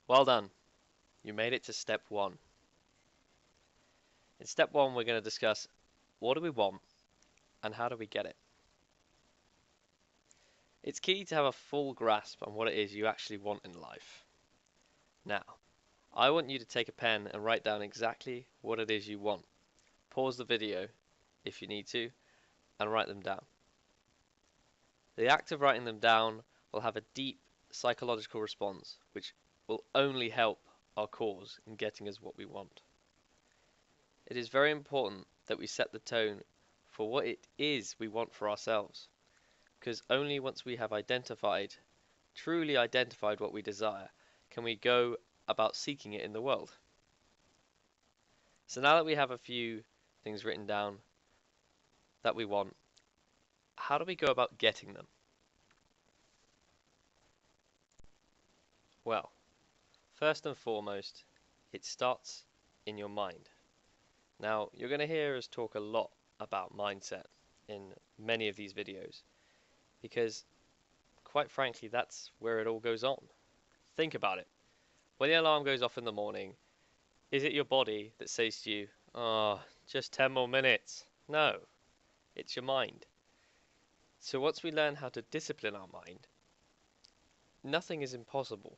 Well done. You made it to step one. In step one, we're going to discuss what do we want and how do we get it. It's key to have a full grasp on what it is you actually want in life. Now, I want you to take a pen and write down exactly what it is you want. Pause the video if you need to and write them down. The act of writing them down will have a deep psychological response which will only help our cause in getting us what we want. It is very important that we set the tone for what it is we want for ourselves, because only once we have truly identified what we desire, can we go about seeking it in the world. So now that we have a few things written down that we want, how do we go about getting them? Well, first and foremost, it starts in your mind. Now, you're going to hear us talk a lot about mindset in many of these videos, because quite frankly, that's where it all goes on. Think about it. When the alarm goes off in the morning, is it your body that says to you, "Oh, just 10 more minutes"? No, it's your mind. So once we learn how to discipline our mind, nothing is impossible.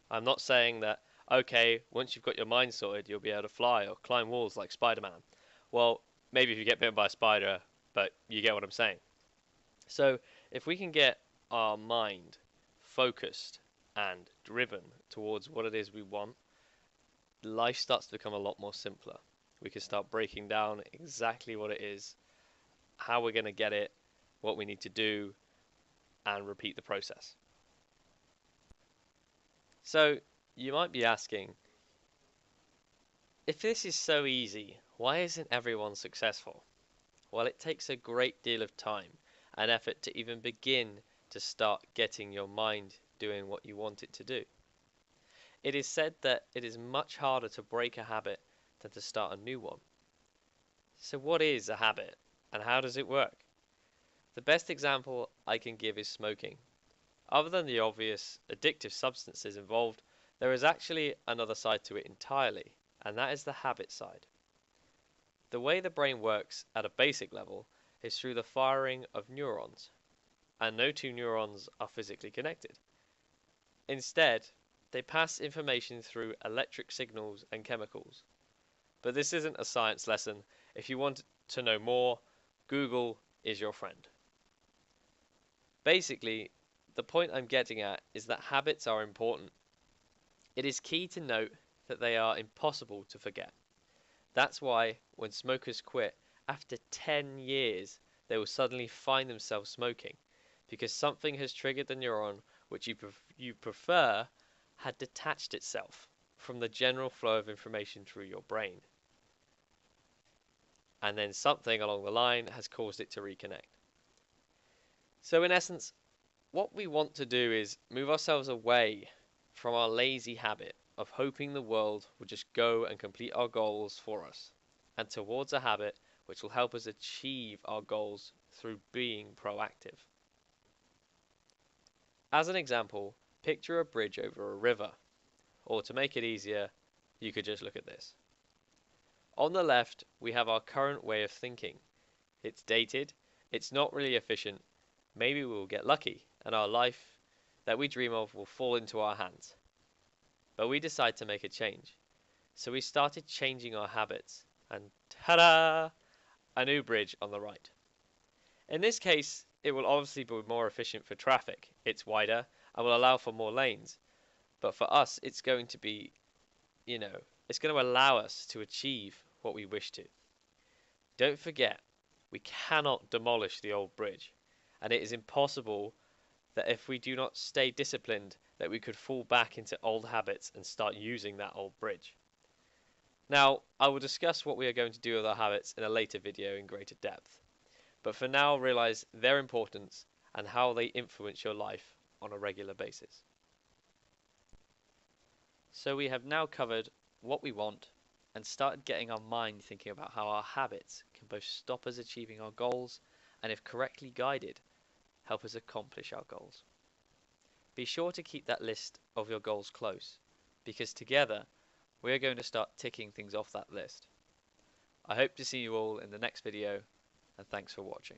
I'm not saying that, okay, once you've got your mind sorted, you'll be able to fly or climb walls like Spider-Man. Well, maybe if you get bitten by a spider, but you get what I'm saying. So if we can get our mind focused and driven towards what it is we want, life starts to become a lot more simpler. We can start breaking down exactly what it is, how we're going to get it, what we need to do, and repeat the process. So you might be asking, if this is so easy, why isn't everyone successful? Well, it takes a great deal of time and effort to even begin to start getting your mind doing what you want it to do. It is said that it is much harder to break a habit than to start a new one. So what is a habit and how does it work? The best example I can give is smoking. Other than the obvious addictive substances involved, there is actually another side to it entirely, and that is the habit side. The way the brain works at a basic level is through the firing of neurons, and no two neurons are physically connected. Instead, they pass information through electric signals and chemicals. But this isn't a science lesson. If you want to know more, Google is your friend. Basically, the point I'm getting at is that habits are important. It is key to note that they are impossible to forget. That's why when smokers quit, after 10 years, they will suddenly find themselves smoking, because something has triggered the neuron which you prefer had detached itself from the general flow of information through your brain. And then something along the line has caused it to reconnect. So in essence, what we want to do is move ourselves away from our lazy habit of hoping the world will just go and complete our goals for us, and towards a habit which will help us achieve our goals through being proactive. As an example, picture a bridge over a river, or to make it easier, you could just look at this. On the left, we have our current way of thinking. It's dated, it's not really efficient, maybe we will get lucky, and our life that we dream of will fall into our hands. But we decide to make a change. So we started changing our habits, and ta-da! A new bridge on the right. In this case, it will obviously be more efficient for traffic. It's wider and will allow for more lanes. But for us, it's going to be, it's going to allow us to achieve what we wish to. Don't forget, we cannot demolish the old bridge, and it is impossible that if we do not stay disciplined, that we could fall back into old habits and start using that old bridge. Now, I will discuss what we are going to do with our habits in a later video in greater depth, but for now realize their importance and how they influence your life on a regular basis. So we have now covered what we want and started getting our mind thinking about how our habits can both stop us achieving our goals and, if correctly guided, help us accomplish our goals. Be sure to keep that list of your goals close, because together we are going to start ticking things off that list. I hope to see you all in the next video, and thanks for watching.